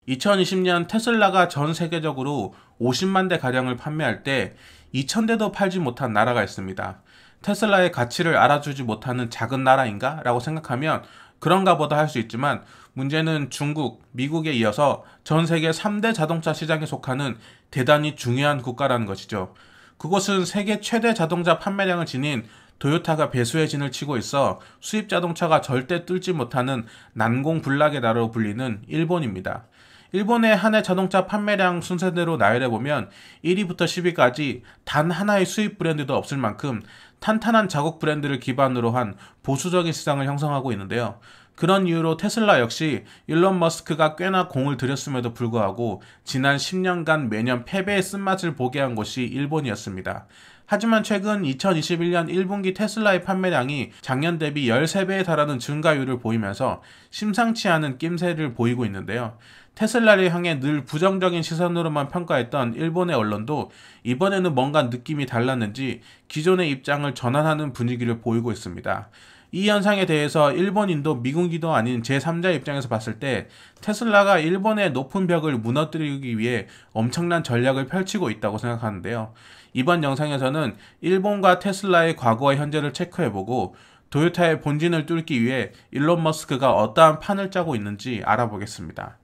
2020년 테슬라가 전 세계적으로 50만 대 가량을 판매할 때 2,000대도 팔지 못한 나라가 있습니다. 테슬라의 가치를 알아주지 못하는 작은 나라인가? 라고 생각하면 그런가 보다 할 수 있지만 문제는 중국, 미국에 이어서 전 세계 3대 자동차 시장에 속하는 대단히 중요한 국가라는 것이죠. 그곳은 세계 최대 자동차 판매량을 지닌 도요타가 배수의 진을 치고 있어 수입 자동차가 절대 뚫지 못하는 난공불락의 나라로 불리는 일본입니다. 일본의 한 해 자동차 판매량 순서대로 나열해보면 1위부터 10위까지 단 하나의 수입 브랜드도 없을 만큼 탄탄한 자국 브랜드를 기반으로 한 보수적인 시장을 형성하고 있는데요. 그런 이유로 테슬라 역시 일론 머스크가 꽤나 공을 들였음에도 불구하고 지난 10년간 매년 패배의 쓴맛을 보게 한 곳이 일본이었습니다. 하지만 최근 2021년 1분기 테슬라의 판매량이 작년 대비 13배에 달하는 증가율을 보이면서 심상치 않은 낌새를 보이고 있는데요. 테슬라를 향해 늘 부정적인 시선으로만 평가했던 일본의 언론도 이번에는 뭔가 느낌이 달랐는지 기존의 입장을 전환하는 분위기를 보이고 있습니다. 이 현상에 대해서 일본인도 미국인도 아닌 제3자 입장에서 봤을 때 테슬라가 일본의 높은 벽을 무너뜨리기 위해 엄청난 전략을 펼치고 있다고 생각하는데요. 이번 영상에서는 일본과 테슬라의 과거와 현재를 체크해보고 도요타의 본진을 뚫기 위해 일론 머스크가 어떠한 판을 짜고 있는지 알아보겠습니다.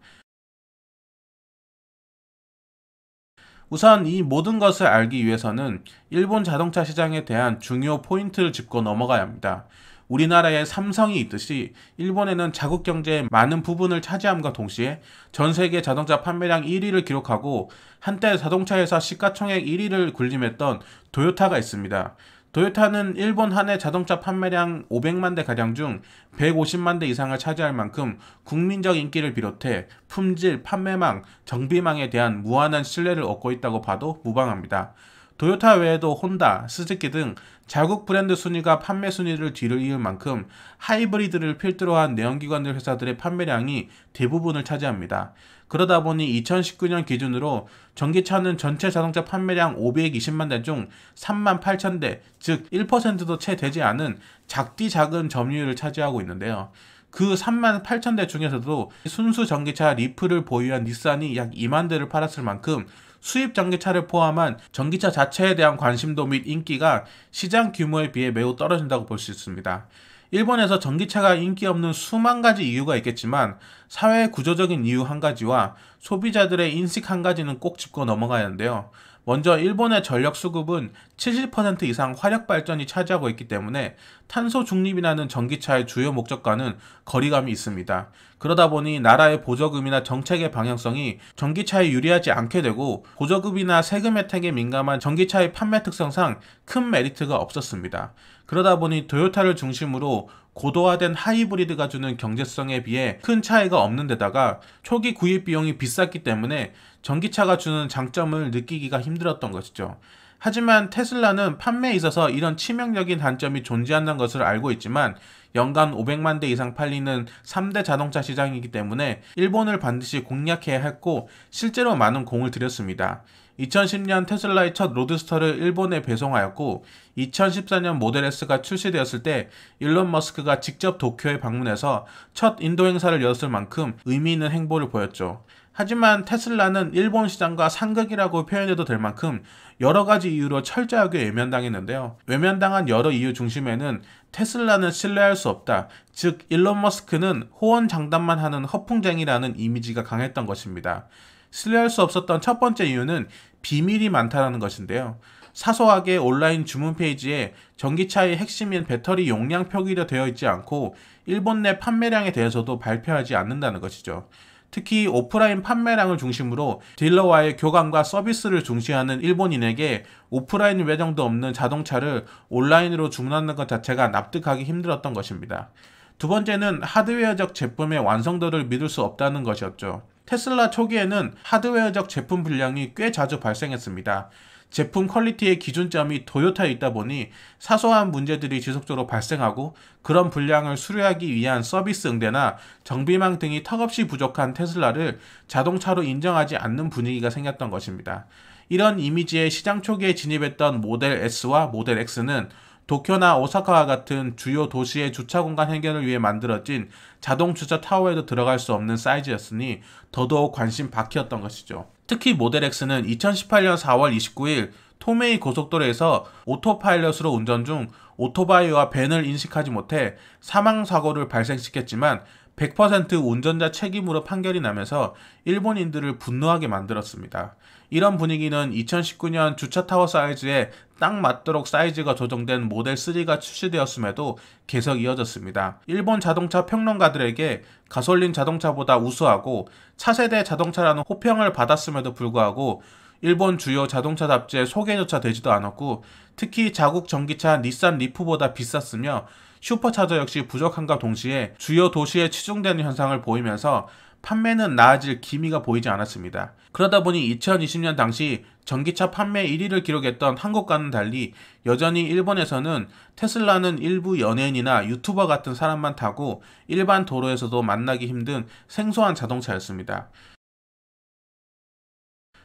우선 이 모든 것을 알기 위해서는 일본 자동차 시장에 대한 중요 포인트를 짚고 넘어가야 합니다. 우리나라에 삼성이 있듯이 일본에는 자국 경제의 많은 부분을 차지함과 동시에 전 세계 자동차 판매량 1위를 기록하고 한때 자동차 회사 시가총액 1위를 군림했던 도요타가 있습니다. 도요타는 일본 한 해 자동차 판매량 500만 대 가량 중 150만 대 이상을 차지할 만큼 국민적 인기를 비롯해 품질, 판매망, 정비망에 대한 무한한 신뢰를 얻고 있다고 봐도 무방합니다. 도요타 외에도 혼다, 스즈키 등 자국 브랜드 순위가 판매 순위를 뒤를 이을 만큼 하이브리드를 필두로 한 내연기관들 회사들의 판매량이 대부분을 차지합니다. 그러다 보니 2019년 기준으로 전기차는 전체 자동차 판매량 520만 대 중 3만 8천 대, 즉 1%도 채 되지 않은 작디 작은 점유율을 차지하고 있는데요. 그 3만 8천 대 중에서도 순수 전기차 리프를 보유한 닛산이 약 2만 대를 팔았을 만큼 수입 전기차를 포함한 전기차 자체에 대한 관심도 및 인기가 시장 규모에 비해 매우 떨어진다고 볼 수 있습니다. 일본에서 전기차가 인기 없는 수만 가지 이유가 있겠지만 사회 구조적인 이유 한 가지와 소비자들의 인식 한 가지는 꼭 짚고 넘어가야 하는데요. 먼저 일본의 전력 수급은 70% 이상 화력 발전이 차지하고 있기 때문에 탄소 중립이라는 전기차의 주요 목적과는 거리감이 있습니다. 그러다 보니 나라의 보조금이나 정책의 방향성이 전기차에 유리하지 않게 되고 보조금이나 세금 혜택에 민감한 전기차의 판매 특성상 큰 메리트가 없었습니다. 그러다 보니 도요타를 중심으로 고도화된 하이브리드가 주는 경제성에 비해 큰 차이가 없는 데다가 초기 구입 비용이 비쌌기 때문에 전기차가 주는 장점을 느끼기가 힘들었던 것이죠. 하지만 테슬라는 판매에 있어서 이런 치명적인 단점이 존재한다는 것을 알고 있지만 연간 500만 대 이상 팔리는 3대 자동차 시장이기 때문에 일본을 반드시 공략해야 했고 실제로 많은 공을 들였습니다. 2010년 테슬라의 첫 로드스터를 일본에 배송하였고 2014년 모델 S가 출시되었을 때 일론 머스크가 직접 도쿄에 방문해서 첫 인도 행사를 열었을 만큼 의미 있는 행보를 보였죠. 하지만 테슬라는 일본 시장과 상극이라고 표현해도 될 만큼 여러 가지 이유로 철저하게 외면당했는데요. 외면당한 여러 이유 중심에는 테슬라는 신뢰할 수 없다. 즉 일론 머스크는 호언장담만 하는 허풍쟁이라는 이미지가 강했던 것입니다. 신뢰할 수 없었던 첫 번째 이유는 비밀이 많다는 것인데요. 사소하게 온라인 주문 페이지에 전기차의 핵심인 배터리 용량 표기가 되어 있지 않고 일본 내 판매량에 대해서도 발표하지 않는다는 것이죠. 특히 오프라인 판매량을 중심으로 딜러와의 교감과 서비스를 중시하는 일본인에게 오프라인 매장도 없는 자동차를 온라인으로 주문하는 것 자체가 납득하기 힘들었던 것입니다. 두 번째는 하드웨어적 제품의 완성도를 믿을 수 없다는 것이었죠. 테슬라 초기에는 하드웨어적 제품 불량이 꽤 자주 발생했습니다. 제품 퀄리티의 기준점이 도요타에 있다 보니 사소한 문제들이 지속적으로 발생하고 그런 불량을 수리하기 위한 서비스 응대나 정비망 등이 턱없이 부족한 테슬라를 자동차로 인정하지 않는 분위기가 생겼던 것입니다. 이런 이미지에 시장 초기에 진입했던 모델 S와 모델 X는 도쿄나 오사카와 같은 주요 도시의 주차 공간 해결을 위해 만들어진 자동 주차 타워에도 들어갈 수 없는 사이즈였으니 더더욱 관심 밖이었던 것이죠. 특히 모델 X는 2018년 4월 29일 토메이 고속도로에서 오토파일럿으로 운전 중 오토바이와 밴을 인식하지 못해 사망사고를 발생시켰지만 100% 운전자 책임으로 판결이 나면서 일본인들을 분노하게 만들었습니다. 이런 분위기는 2019년 주차타워 사이즈에 딱 맞도록 사이즈가 조정된 모델 3가 출시되었음에도 계속 이어졌습니다. 일본 자동차 평론가들에게 가솔린 자동차보다 우수하고 차세대 자동차라는 호평을 받았음에도 불구하고 일본 주요 자동차 잡지에 소개조차 되지도 않았고 특히 자국 전기차 닛산 리프보다 비쌌으며 슈퍼차저 역시 부족함과 동시에 주요 도시에 치중되는 현상을 보이면서 판매는 나아질 기미가 보이지 않았습니다. 그러다 보니 2020년 당시 전기차 판매 1위를 기록했던 한국과는 달리 여전히 일본에서는 테슬라는 일부 연예인이나 유튜버 같은 사람만 타고 일반 도로에서도 만나기 힘든 생소한 자동차였습니다.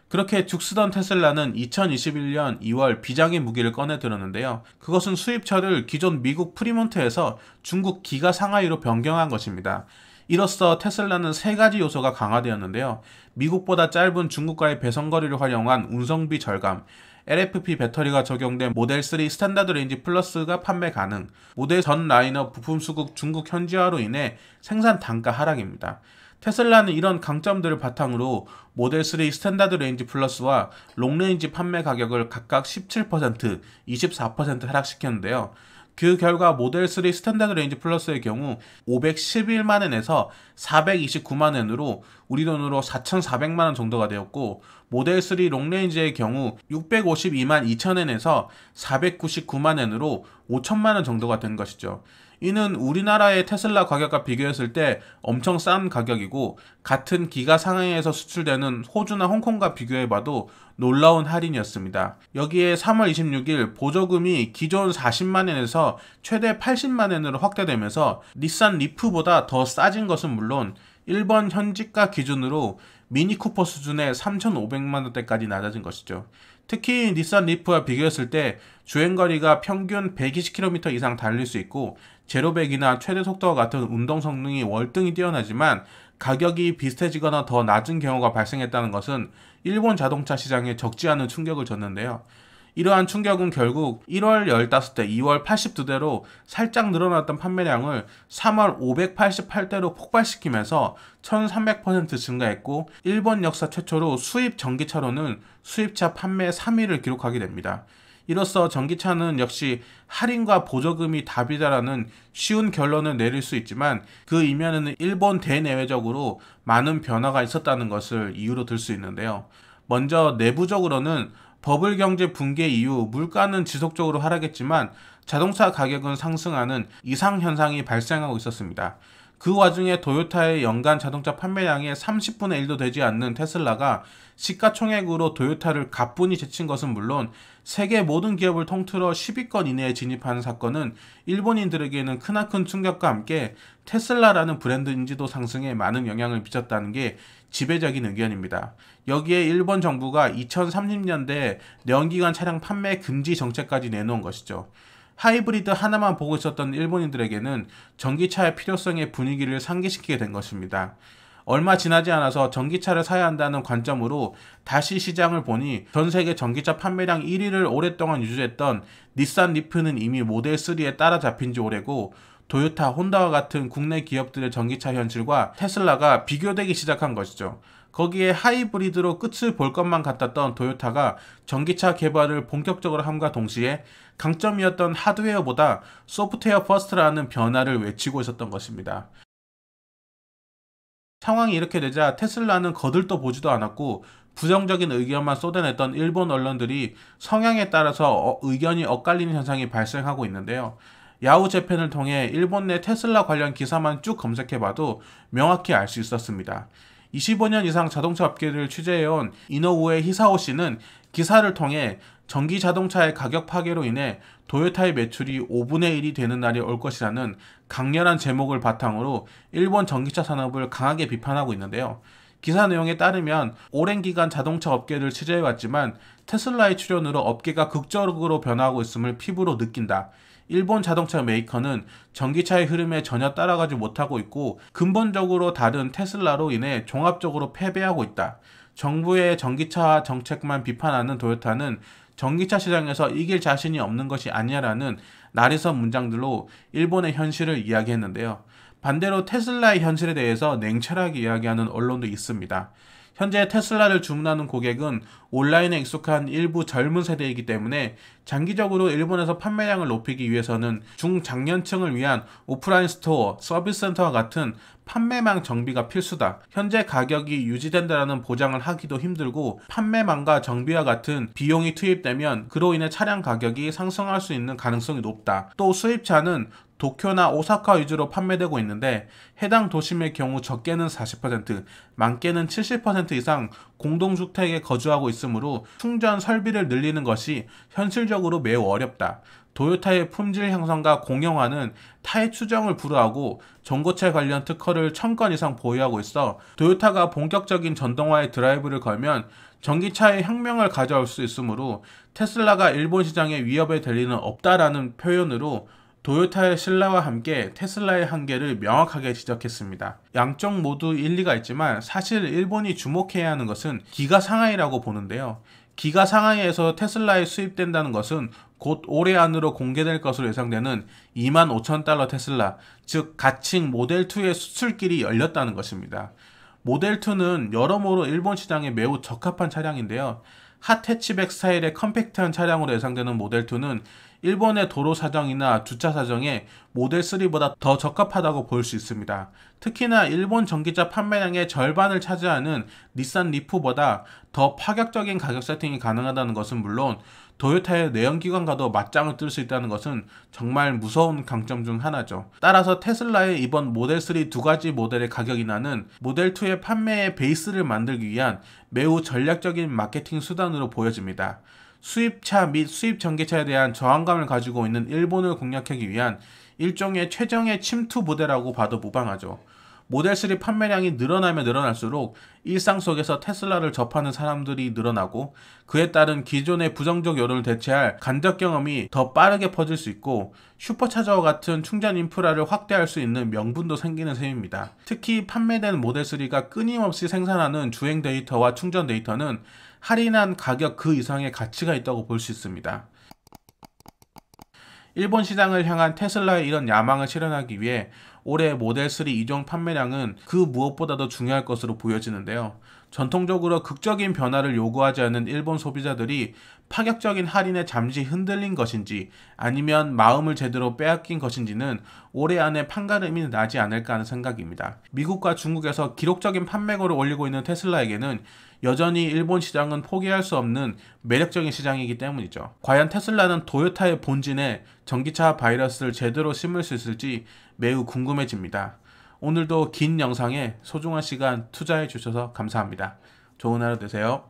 그렇게 죽쓰던 테슬라는 2021년 2월 비장의 무기를 꺼내 들었는데요. 그것은 수입차를 기존 미국 프리몬트에서 중국 기가 상하이로 변경한 것입니다. 이로써 테슬라는 세 가지 요소가 강화되었는데요. 미국보다 짧은 중국과의 배송거리를 활용한 운송비 절감, LFP 배터리가 적용된 모델 3 스탠다드 레인지 플러스가 판매 가능, 모델 전 라인업 부품 수급 중국 현지화로 인해 생산 단가 하락입니다. 테슬라는 이런 강점들을 바탕으로 모델 3 스탠다드 레인지 플러스와 롱레인지 판매 가격을 각각 17%, 24% 하락시켰는데요. 그 결과 모델 3 스탠다드 레인지 플러스의 경우 511만엔에서 429만엔으로 우리 돈으로 4,400만원 정도가 되었고 모델 3 롱레인지의 경우 652만 2천엔에서 499만엔으로 5천만원 정도가 된 것이죠. 이는 우리나라의 테슬라 가격과 비교했을 때 엄청 싼 가격이고 같은 기가 상하이에서 수출되는 호주나 홍콩과 비교해봐도 놀라운 할인이었습니다. 여기에 3월 26일 보조금이 기존 40만엔에서 최대 80만엔으로 확대되면서 닛산 리프보다 더 싸진 것은 물론 일본 현지가 기준으로 미니쿠퍼 수준의 3,500만원대까지 낮아진 것이죠. 특히 닛산 리프와 비교했을 때 주행거리가 평균 120km 이상 달릴 수 있고 제로백이나 최대 속도와 같은 운동 성능이 월등히 뛰어나지만 가격이 비슷해지거나 더 낮은 경우가 발생했다는 것은 일본 자동차 시장에 적지 않은 충격을 줬는데요. 이러한 충격은 결국 1월 15대, 2월 82대로 살짝 늘어났던 판매량을 3월 588대로 폭발시키면서 1300% 증가했고 일본 역사 최초로 수입 전기차로는 수입차 판매 3위를 기록하게 됩니다. 이로써 전기차는 역시 할인과 보조금이 답이다라는 쉬운 결론을 내릴 수 있지만 그 이면에는 일본 대내외적으로 많은 변화가 있었다는 것을 이유로 들 수 있는데요. 먼저 내부적으로는 버블 경제 붕괴 이후 물가는 지속적으로 하락했지만 자동차 가격은 상승하는 이상 현상이 발생하고 있었습니다. 그 와중에 도요타의 연간 자동차 판매량의 30분의 1도 되지 않는 테슬라가 시가총액으로 도요타를 가뿐히 제친 것은 물론 세계 모든 기업을 통틀어 10위권 이내에 진입하는 사건은 일본인들에게는 크나큰 충격과 함께 테슬라라는 브랜드 인지도 상승에 많은 영향을 미쳤다는 게 지배적인 의견입니다. 여기에 일본 정부가 2030년대에 내연기관 차량 판매 금지 정책까지 내놓은 것이죠. 하이브리드 하나만 보고 있었던 일본인들에게는 전기차의 필요성의 분위기를 상기시키게 된 것입니다. 얼마 지나지 않아서 전기차를 사야 한다는 관점으로 다시 시장을 보니 전 세계 전기차 판매량 1위를 오랫동안 유지했던 닛산 리프는 이미 모델 3에 따라잡힌 지 오래고 도요타, 혼다와 같은 국내 기업들의 전기차 현실과 테슬라가 비교되기 시작한 것이죠. 거기에 하이브리드로 끝을 볼 것만 같았던 도요타가 전기차 개발을 본격적으로 함과 동시에 강점이었던 하드웨어보다 소프트웨어 퍼스트라는 변화를 외치고 있었던 것입니다. 상황이 이렇게 되자 테슬라는 거들떠 보지도 않았고 부정적인 의견만 쏟아냈던 일본 언론들이 성향에 따라서 의견이 엇갈리는 현상이 발생하고 있는데요. 야후 재팬을 통해 일본 내 테슬라 관련 기사만 쭉 검색해봐도 명확히 알 수 있었습니다. 25년 이상 자동차 업계를 취재해온 이노우에 히사오 씨는 기사를 통해 전기 자동차의 가격 파괴로 인해 도요타의 매출이 5분의 1이 되는 날이 올 것이라는 강렬한 제목을 바탕으로 일본 전기차 산업을 강하게 비판하고 있는데요. 기사 내용에 따르면 오랜 기간 자동차 업계를 취재해왔지만 테슬라의 출현으로 업계가 극적으로 변화하고 있음을 피부로 느낀다. 일본 자동차 메이커는 전기차의 흐름에 전혀 따라가지 못하고 있고 근본적으로 다른 테슬라로 인해 종합적으로 패배하고 있다. 정부의 전기차 정책만 비판하는 도요타는 전기차 시장에서 이길 자신이 없는 것이 아니냐라는 날이선 문장들로 일본의 현실을 이야기했는데요. 반대로 테슬라의 현실에 대해서 냉철하게 이야기하는 언론도 있습니다. 현재 테슬라를 주문하는 고객은 온라인에 익숙한 일부 젊은 세대이기 때문에 장기적으로 일본에서 판매량을 높이기 위해서는 중장년층을 위한 오프라인 스토어, 서비스 센터와 같은 판매망 정비가 필수다. 현재 가격이 유지된다는 보장을 하기도 힘들고 판매망과 정비와 같은 비용이 투입되면 그로 인해 차량 가격이 상승할 수 있는 가능성이 높다. 또 수입차는 도쿄나 오사카 위주로 판매되고 있는데 해당 도심의 경우 적게는 40%, 많게는 70% 이상 공동주택에 거주하고 있으므로 충전 설비를 늘리는 것이 현실적으로 매우 어렵다. 도요타의 품질 향상과 공영화는 타의 추정을 불허하고 전고체 관련 특허를 1000건 이상 보유하고 있어 도요타가 본격적인 전동화의 드라이브를 걸면 전기차의 혁명을 가져올 수 있으므로 테슬라가 일본 시장에 위협이 될 리는 없다라는 표현으로 도요타의 신뢰와 함께 테슬라의 한계를 명확하게 지적했습니다. 양쪽 모두 일리가 있지만 사실 일본이 주목해야 하는 것은 기가 상하이라고 보는데요. 기가 상하이에서 테슬라에 수입된다는 것은 곧 올해 안으로 공개될 것으로 예상되는 25,000달러 테슬라, 즉 가칭 모델2의 수출길이 열렸다는 것입니다. 모델2는 여러모로 일본 시장에 매우 적합한 차량인데요. 핫 해치백 스타일의 컴팩트한 차량으로 예상되는 모델2는 일본의 도로 사정이나 주차 사정에 모델3보다 더 적합하다고 볼 수 있습니다. 특히나 일본 전기차 판매량의 절반을 차지하는 닛산 리프보다 더 파격적인 가격 세팅이 가능하다는 것은 물론 도요타의 내연기관과도 맞짱을 뜰 수 있다는 것은 정말 무서운 강점 중 하나죠. 따라서 테슬라의 이번 모델3 두 가지 모델의 가격 인하는 모델2의 판매의 베이스를 만들기 위한 매우 전략적인 마케팅 수단으로 보여집니다. 수입차 및 수입 전기차에 대한 저항감을 가지고 있는 일본을 공략하기 위한 일종의 최정의 침투 부대라고 봐도 무방하죠. 모델3 판매량이 늘어나면 늘어날수록 일상 속에서 테슬라를 접하는 사람들이 늘어나고 그에 따른 기존의 부정적 여론을 대체할 간접 경험이 더 빠르게 퍼질 수 있고 슈퍼차저와 같은 충전 인프라를 확대할 수 있는 명분도 생기는 셈입니다. 특히 판매된 모델3가 끊임없이 생산하는 주행 데이터와 충전 데이터는 할인한 가격 그 이상의 가치가 있다고 볼 수 있습니다. 일본 시장을 향한 테슬라의 이런 야망을 실현하기 위해 올해 모델3 이종 판매량은 그 무엇보다도 중요할 것으로 보여지는데요. 전통적으로 극적인 변화를 요구하지 않는 일본 소비자들이 파격적인 할인에 잠시 흔들린 것인지 아니면 마음을 제대로 빼앗긴 것인지는 올해 안에 판가름이 나지 않을까 하는 생각입니다. 미국과 중국에서 기록적인 판매고를 올리고 있는 테슬라에게는 여전히 일본 시장은 포기할 수 없는 매력적인 시장이기 때문이죠. 과연 테슬라는 도요타의 본진에 전기차 바이러스를 제대로 심을 수 있을지 매우 궁금해집니다. 오늘도 긴 영상에 소중한 시간 투자해 주셔서 감사합니다. 좋은 하루 되세요.